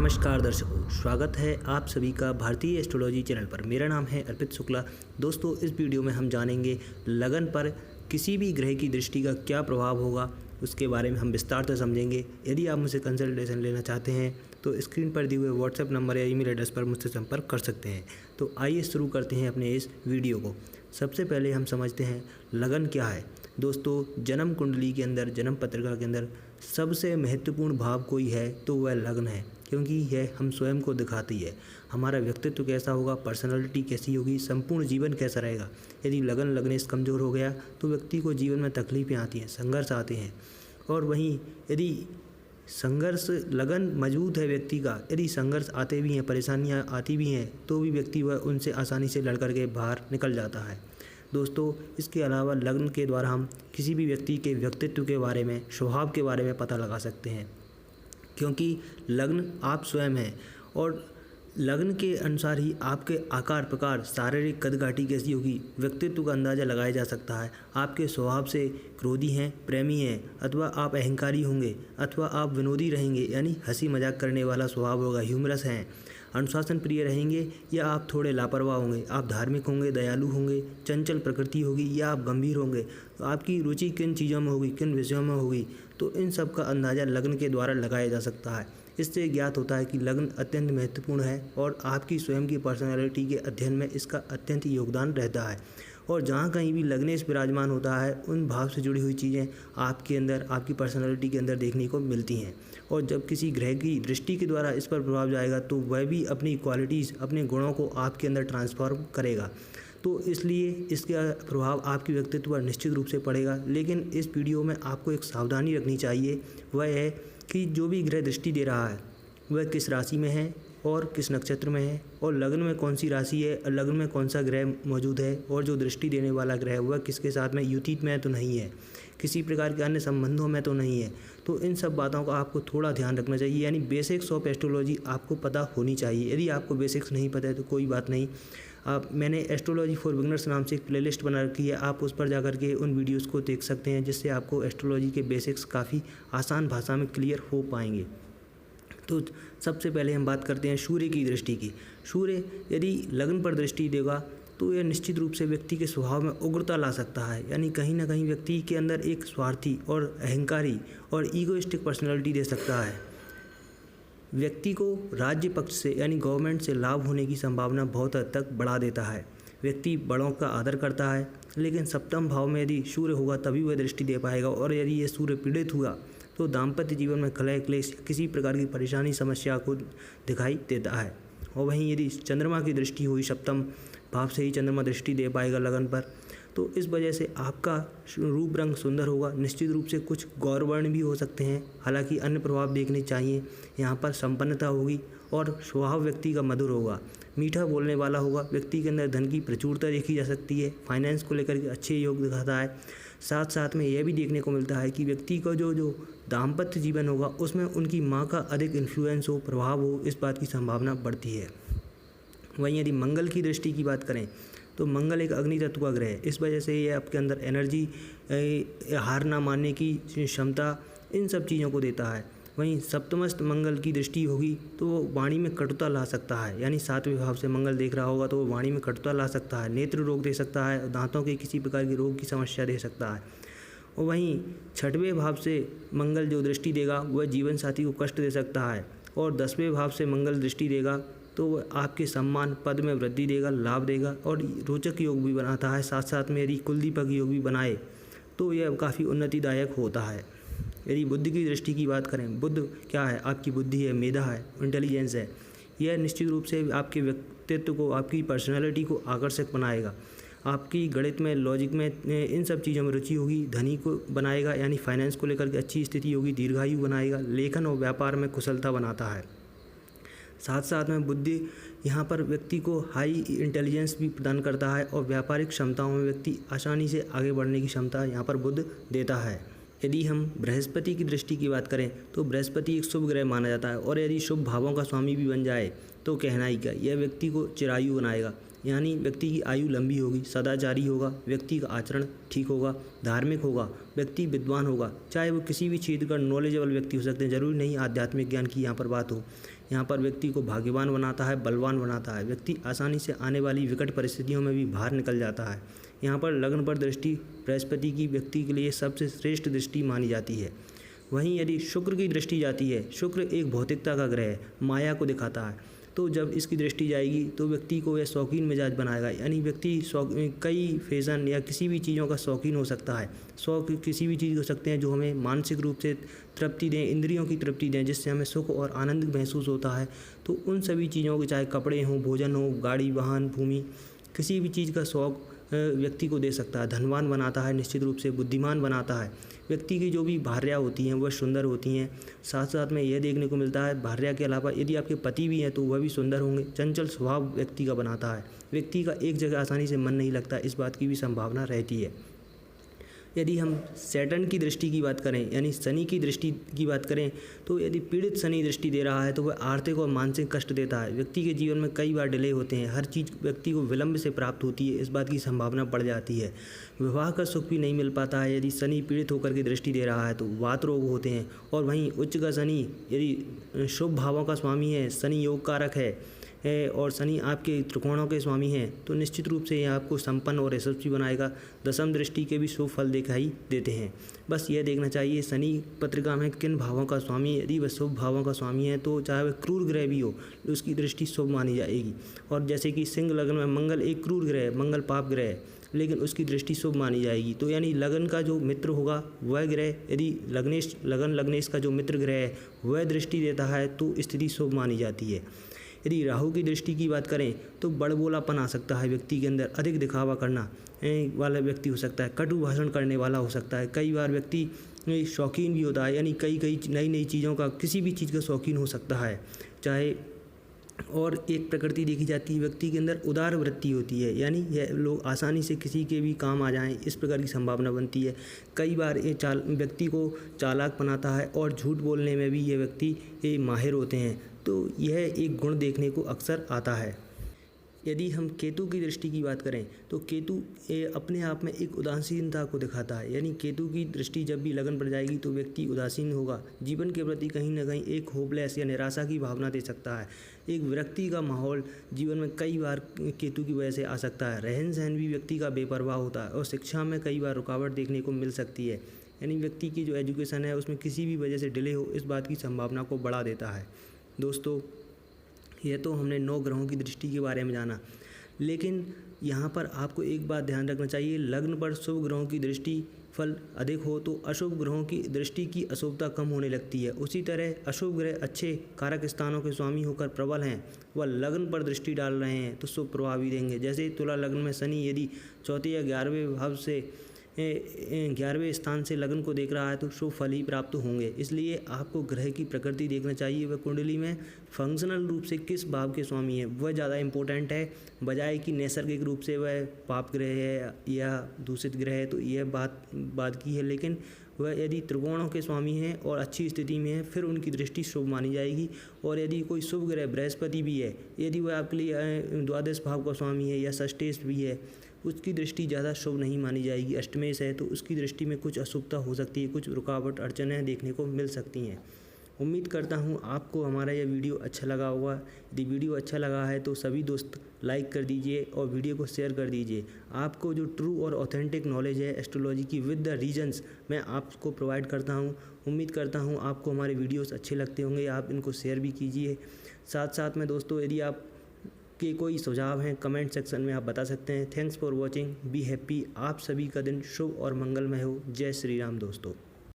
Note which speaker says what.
Speaker 1: नमस्कार दर्शकों, स्वागत है आप सभी का भारतीय एस्ट्रोलॉजी चैनल पर। मेरा नाम है अर्पित शुक्ला। दोस्तों, इस वीडियो में हम जानेंगे लगन पर किसी भी ग्रह की दृष्टि का क्या प्रभाव होगा, उसके बारे में हम विस्तार से समझेंगे। यदि आप मुझसे कंसल्टेशन लेना चाहते हैं तो स्क्रीन पर दिए हुए व्हाट्सएप नंबर या ईमेल एड्रेस पर मुझसे संपर्क कर सकते हैं। तो आइए शुरू करते हैं अपने इस वीडियो को। सबसे पहले हम समझते हैं लगन क्या है। दोस्तों, जन्म कुंडली के अंदर, जन्म पत्रिका के अंदर सबसे महत्वपूर्ण भाव कोई है तो वह लगन है, क्योंकि यह हम स्वयं को दिखाती है। हमारा व्यक्तित्व कैसा होगा, पर्सनालिटी कैसी होगी, संपूर्ण जीवन कैसा रहेगा। यदि लगन लगनेश कमज़ोर हो गया तो व्यक्ति को जीवन में तकलीफ़ें आती हैं, संघर्ष आते हैं। और वहीं यदि संघर्ष लगन मजबूत है व्यक्ति का, यदि संघर्ष आते भी हैं, परेशानियां आती भी हैं, तो भी व्यक्ति वह उनसे आसानी से लड़ करके बाहर निकल जाता है। दोस्तों, इसके अलावा लग्न के द्वारा हम किसी भी व्यक्ति के व्यक्तित्व के बारे में, स्वभाव के बारे में पता लगा सकते हैं, क्योंकि लग्न आप स्वयं हैं और लग्न के अनुसार ही आपके आकार प्रकार, शारीरिक कदकाठी कैसी होगी, व्यक्तित्व का अंदाज़ा लगाया जा सकता है। आपके स्वभाव से क्रोधी हैं, प्रेमी हैं, अथवा आप अहंकारी होंगे, अथवा आप विनोदी रहेंगे, यानी हंसी मजाक करने वाला स्वभाव होगा, ह्यूमरस हैं, अनुशासन प्रिय रहेंगे, या आप थोड़े लापरवाह होंगे। आप धार्मिक होंगे, दयालु होंगे, चंचल प्रकृति होगी, या आप गंभीर होंगे। तो आपकी रुचि किन चीज़ों में होगी, किन विषयों में होगी, तो इन सब का अंदाज़ा लग्न के द्वारा लगाया जा सकता है। इससे ज्ञात होता है कि लग्न अत्यंत महत्वपूर्ण है और आपकी स्वयं की पर्सनैलिटी के अध्ययन में इसका अत्यंत योगदान रहता है। और जहाँ कहीं भी लग्नेश विराजमान होता है, उन भाव से जुड़ी हुई चीज़ें आपके अंदर, आपकी पर्सनैलिटी के अंदर देखने को मिलती हैं। और जब किसी ग्रह की दृष्टि के द्वारा इस पर प्रभाव जाएगा तो वह भी अपनी क्वालिटीज़, अपने गुणों को आपके अंदर ट्रांसफॉर्म करेगा। तो इसलिए इसका प्रभाव आपके व्यक्तित्व पर निश्चित रूप से पड़ेगा। लेकिन इस वीडियो में आपको एक सावधानी रखनी चाहिए, वह है कि जो भी ग्रह दृष्टि दे रहा है वह किस राशि में है और किस नक्षत्र में है, और लग्न में कौन सी राशि है, और लग्न में कौन सा ग्रह मौजूद है, और जो दृष्टि देने वाला ग्रह वह किसके साथ में युतित में तो नहीं है, किसी प्रकार के अन्य संबंधों में तो नहीं है। तो इन सब बातों का आपको थोड़ा ध्यान रखना चाहिए, यानी बेसिक्स ऑफ एस्ट्रोलॉजी आपको पता होनी चाहिए। यदि आपको बेसिक्स नहीं पता है तो कोई बात नहीं, मैंने एस्ट्रोलॉजी फॉर बिगनर्स नाम से एक प्लेलिस्ट बना रखी है, आप उस पर जाकर के उन वीडियोज़ को देख सकते हैं, जिससे आपको एस्ट्रोलॉजी के बेसिक्स काफ़ी आसान भाषा में क्लियर हो पाएंगे। तो सबसे पहले हम बात करते हैं सूर्य की दृष्टि की। सूर्य यदि लग्न पर दृष्टि देगा तो यह निश्चित रूप से व्यक्ति के स्वभाव में उग्रता ला सकता है, यानी कहीं ना कहीं व्यक्ति के अंदर एक स्वार्थी और अहंकारी और ईगोइस्टिक पर्सनैलिटी दे सकता है। व्यक्ति को राज्य पक्ष से, यानी गवर्नमेंट से लाभ होने की संभावना बहुत हद तक बढ़ा देता है। व्यक्ति बड़ों का आदर करता है, लेकिन सप्तम भाव में यदि सूर्य होगा तभी वह दृष्टि दे पाएगा। और यदि ये सूर्य पीड़ित हुआ तो दाम्पत्य जीवन में कलह क्लेश, किसी प्रकार की परेशानी समस्या को दिखाई देता है। और वहीं यदि चंद्रमा की दृष्टि हुई, सप्तम भाव से ही चंद्रमा दृष्टि दे पाएगा लगन पर, तो इस वजह से आपका रूप रंग सुंदर होगा। निश्चित रूप से कुछ गौरवर्ण भी हो सकते हैं, हालांकि अन्य प्रभाव देखने चाहिए। यहाँ पर संपन्नता होगी और स्वभाव व्यक्ति का मधुर होगा, मीठा बोलने वाला होगा। व्यक्ति के अंदर धन की प्रचुरता देखी जा सकती है, फाइनेंस को लेकर के अच्छे योग दिखाता है। साथ साथ में यह भी देखने को मिलता है कि व्यक्ति का जो दाम्पत्य जीवन होगा उसमें उनकी माँ का अधिक इन्फ्लुएंस हो, प्रभाव हो, इस बात की संभावना बढ़ती है। वहीं यदि मंगल की दृष्टि की बात करें तो मंगल एक अग्नि तत्व का ग्रह है, इस वजह से ये आपके अंदर एनर्जी, हार ना मानने की क्षमता, इन सब चीज़ों को देता है। वहीं सप्तमस्त मंगल की दृष्टि होगी तो वो वाणी में कटुता ला सकता है, यानी सातवें भाव से मंगल देख रहा होगा तो वो वाणी में कटुता ला सकता है, नेत्र रोग दे सकता है, दांतों के किसी प्रकार के रोग की समस्या दे सकता है। और वहीं छठवें भाव से मंगल जो दृष्टि देगा वह जीवन साथी को कष्ट दे सकता है, और 10वें भाव से मंगल दृष्टि देगा तो वह आपके सम्मान पद में वृद्धि देगा, लाभ देगा और रोचक योग भी बनाता है। साथ साथ में यदि कुलदीपक योग भी बनाए तो यह काफ़ी उन्नतिदायक होता है। यदि बुद्धि की दृष्टि की बात करें, बुद्ध क्या है, आपकी बुद्धि है, मेधा है, इंटेलिजेंस है। यह निश्चित रूप से आपके व्यक्तित्व को, आपकी पर्सनैलिटी को आकर्षक बनाएगा। आपकी गणित में, लॉजिक में, इन सब चीज़ों में रुचि होगी। धनी को बनाएगा, यानी फाइनेंस को लेकर के अच्छी स्थिति होगी, दीर्घायु बनाएगा। लेखन और व्यापार में कुशलता बनाता है। साथ साथ में बुद्धि यहाँ पर व्यक्ति को हाई इंटेलिजेंस भी प्रदान करता है, और व्यापारिक क्षमताओं में व्यक्ति आसानी से आगे बढ़ने की क्षमता यहाँ पर बुध देता है। यदि हम बृहस्पति की दृष्टि की बात करें तो बृहस्पति एक शुभ ग्रह माना जाता है, और यदि शुभ भावों का स्वामी भी बन जाए तो कहना ही क्या, यह व्यक्ति को चिरायु बनाएगा। यानी व्यक्ति की आयु लंबी होगी, सदाचारी होगा, व्यक्ति का आचरण ठीक होगा, धार्मिक होगा, व्यक्ति विद्वान होगा, चाहे वो किसी भी क्षेत्र का नॉलेजेबल व्यक्ति हो सकते हैं, ज़रूरी नहीं आध्यात्मिक ज्ञान की यहाँ पर बात हो। यहाँ पर व्यक्ति को भाग्यवान बनाता है, बलवान बनाता है, व्यक्ति आसानी से आने वाली विकट परिस्थितियों में भी बाहर निकल जाता है। यहाँ पर लग्न पर दृष्टि बृहस्पति की व्यक्ति के लिए सबसे श्रेष्ठ दृष्टि मानी जाती है। वहीं यदि शुक्र की दृष्टि जाती है, शुक्र एक भौतिकता का ग्रह है, माया को दिखाता है, तो जब इसकी दृष्टि जाएगी तो व्यक्ति को यह शौकीन मिजाज बनाएगा। यानी व्यक्ति कई फैशन या किसी भी चीज़ों का शौकीन हो सकता है। शौक किसी भी चीज़ हो सकते हैं जो हमें मानसिक रूप से तृप्ति दें, इंद्रियों की तृप्ति दें, जिससे हमें सुख और आनंद महसूस होता है। तो उन सभी चीज़ों के, चाहे कपड़े हों, भोजन हो, गाड़ी, वाहन, भूमि, किसी भी चीज़ का शौक व्यक्ति को दे सकता है। धनवान बनाता है, निश्चित रूप से बुद्धिमान बनाता है। व्यक्ति की जो भी भार्या होती हैं वह सुंदर होती हैं। साथ साथ में यह देखने को मिलता है भार्या के अलावा यदि आपके पति भी हैं तो वह भी सुंदर होंगे। चंचल स्वभाव व्यक्ति का बनाता है, व्यक्ति का एक जगह आसानी से मन नहीं लगता, इस बात की भी संभावना रहती है। यदि हम सैटर्न की दृष्टि की बात करें, यानी शनि की दृष्टि की बात करें, तो यदि पीड़ित शनि दृष्टि दे रहा है तो वह आर्थिक और मानसिक कष्ट देता है। व्यक्ति के जीवन में कई बार डिले होते हैं, हर चीज़ व्यक्ति को विलंब से प्राप्त होती है, इस बात की संभावना बढ़ जाती है। विवाह का सुख भी नहीं मिल पाता है यदि शनि पीड़ित होकर के दृष्टि दे रहा है तो। वात रोग होते हैं। और वहीं उच्च का शनि यदि शुभ भावों का स्वामी है, शनि योग कारक है और शनि आपके त्रिकोणों के स्वामी हैं, तो निश्चित रूप से यह आपको संपन्न और यशस्वी बनाएगा। दशम दृष्टि के भी शुभ फल दिखाई देते हैं। बस यह देखना चाहिए शनि पत्रिका में किन भावों का स्वामी है। यदि वह शुभ भावों का स्वामी है तो चाहे वह क्रूर ग्रह भी हो, उसकी दृष्टि शुभ मानी जाएगी। और जैसे कि सिंह लग्न में मंगल एक क्रूर ग्रह है, मंगल पाप ग्रह है, लेकिन उसकी दृष्टि शुभ मानी जाएगी। तो यानी लगन का जो मित्र होगा वह ग्रह, यदि लग्नेश का जो मित्र ग्रह है वह दृष्टि देता है तो स्थिति शुभ मानी जाती है। यदि राहु की दृष्टि की बात करें तो बड़बोलापन आ सकता है व्यक्ति के अंदर, अधिक दिखावा करना वाला व्यक्ति हो सकता है, कटु भाषण करने वाला हो सकता है। कई बार व्यक्ति शौकीन भी होता है, यानी कई नई चीज़ों का, किसी भी चीज़ का शौकीन हो सकता है चाहे। और एक प्रकृति देखी जाती है व्यक्ति के अंदर, उदार वृत्ति होती है, यानी यह लोग आसानी से किसी के भी काम आ जाएं, इस प्रकार की संभावना बनती है। कई बार ये व्यक्ति को चालाक बनाता है और झूठ बोलने में भी ये व्यक्ति माहिर होते हैं। तो यह एक गुण देखने को अक्सर आता है। यदि हम केतु की दृष्टि की बात करें तो केतु अपने आप में एक उदासीनता को दिखाता है। यानी केतु की दृष्टि जब भी लगन पड़ जाएगी तो व्यक्ति उदासीन होगा, जीवन के प्रति कहीं ना कहीं एक होपलेस या निराशा की भावना दे सकता है। एक विरक्ति का माहौल जीवन में कई बार केतु की वजह से आ सकता है। रहन सहन भी व्यक्ति का बेपरवाह होता है और शिक्षा में कई बार रुकावट देखने को मिल सकती है। यानी व्यक्ति की जो एजुकेशन है उसमें किसी भी वजह से डिले हो, इस बात की संभावना को बढ़ा देता है। दोस्तों, यह तो हमने 9 ग्रहों की दृष्टि के बारे में जाना, लेकिन यहाँ पर आपको एक बात ध्यान रखना चाहिए। लग्न पर शुभ ग्रहों की दृष्टि फल अधिक हो तो अशुभ ग्रहों की दृष्टि की अशुभता कम होने लगती है। उसी तरह अशुभ ग्रह अच्छे कारक स्थानों के स्वामी होकर प्रबल हैं, वह लग्न पर दृष्टि डाल रहे हैं तो शुभ प्रभाव भी देंगे। जैसे तुला लग्न में शनि यदि चौथे या 11वें भाव से 11वें स्थान से लगन को देख रहा है तो शुभ फल ही प्राप्त होंगे। इसलिए आपको ग्रह की प्रकृति देखना चाहिए, वह कुंडली में फंक्शनल रूप से किस भाव के स्वामी है वह ज़्यादा इंपॉर्टेंट है, बजाय कि नैसर्गिक रूप से वह पाप ग्रह है या दूषित ग्रह है तो यह बात की है। लेकिन वह यदि त्रिकोणों के स्वामी हैं और अच्छी स्थिति में है फिर उनकी दृष्टि शुभ मानी जाएगी। और यदि कोई शुभ ग्रह बृहस्पति भी है, यदि वह आपके लिए द्वादश भाव का स्वामी है या षष्ठेश भी है, उसकी दृष्टि ज़्यादा शुभ नहीं मानी जाएगी। अष्टमेश है तो उसकी दृष्टि में कुछ अशुभता हो सकती है, कुछ रुकावट अड़चनें देखने को मिल सकती हैं। उम्मीद करता हूँ आपको हमारा यह वीडियो अच्छा लगा होगा। यदि वीडियो अच्छा लगा है तो सभी दोस्त लाइक कर दीजिए और वीडियो को शेयर कर दीजिए। आपको जो ट्रू और ऑथेंटिक नॉलेज है एस्ट्रोलॉजी की विद द रीजन्स मैं आपको प्रोवाइड करता हूँ। उम्मीद करता हूँ आपको हमारे वीडियोस अच्छे लगते होंगे, आप इनको शेयर भी कीजिए। साथ में दोस्तों, यदि आप के कोई सुझाव हैं कमेंट सेक्शन में आप बता सकते हैं। Thanks for watching, be happy. आप सभी का दिन शुभ और मंगलमय हो। जय श्री राम दोस्तों।